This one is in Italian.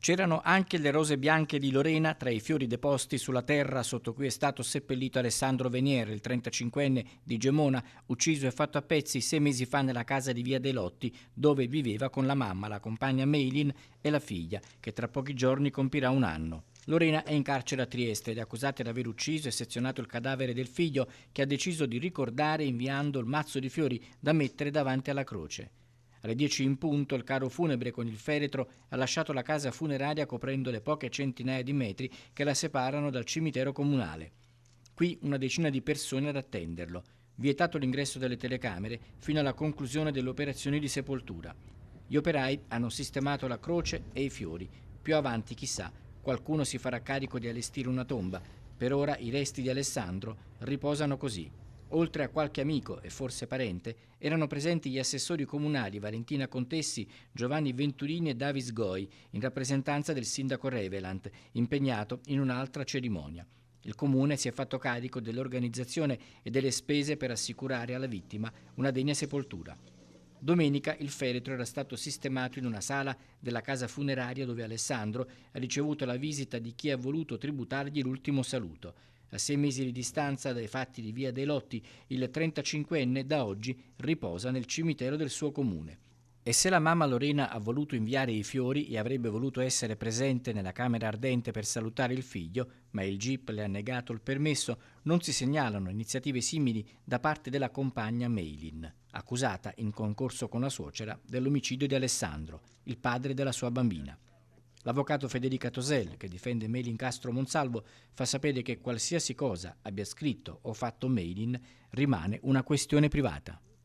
C'erano anche le rose bianche di Lorena tra i fiori deposti sulla terra sotto cui è stato seppellito Alessandro Venier, il 35enne di Gemona, ucciso e fatto a pezzi 6 mesi fa nella casa di Via dei Lotti, dove viveva con la mamma, la compagna Meilin e la figlia, che tra pochi giorni compirà 1 anno. Lorena è in carcere a Trieste ed è accusata di aver ucciso e sezionato il cadavere del figlio, che ha deciso di ricordare inviando il mazzo di fiori da mettere davanti alla croce. Alle 10 in punto il carro funebre con il feretro ha lasciato la casa funeraria coprendo le poche centinaia di metri che la separano dal cimitero comunale. Qui una decina di persone ad attenderlo. Vietato l'ingresso delle telecamere fino alla conclusione delle operazioni di sepoltura. Gli operai hanno sistemato la croce e i fiori. Più avanti, chissà, qualcuno si farà carico di allestire una tomba. Per ora i resti di Alessandro riposano così. Oltre a qualche amico e forse parente, erano presenti gli assessori comunali Valentina Contessi, Giovanni Venturini e Davis Goi, in rappresentanza del sindaco Revelant, impegnato in un'altra cerimonia. Il comune si è fatto carico dell'organizzazione e delle spese per assicurare alla vittima una degna sepoltura. Domenica il feretro era stato sistemato in una sala della casa funeraria dove Alessandro ha ricevuto la visita di chi ha voluto tributargli l'ultimo saluto. A 6 mesi di distanza dai fatti di Via dei Lotti, il 35enne da oggi riposa nel cimitero del suo comune. E se la mamma Lorena ha voluto inviare i fiori e avrebbe voluto essere presente nella camera ardente per salutare il figlio, ma il GIP le ha negato il permesso, non si segnalano iniziative simili da parte della compagna Meilin, accusata in concorso con la suocera dell'omicidio di Alessandro, il padre della sua bambina. L'avvocato Federica Tosel, che difende Meilin Castro Monsalvo, fa sapere che qualsiasi cosa abbia scritto o fatto Meilin rimane una questione privata.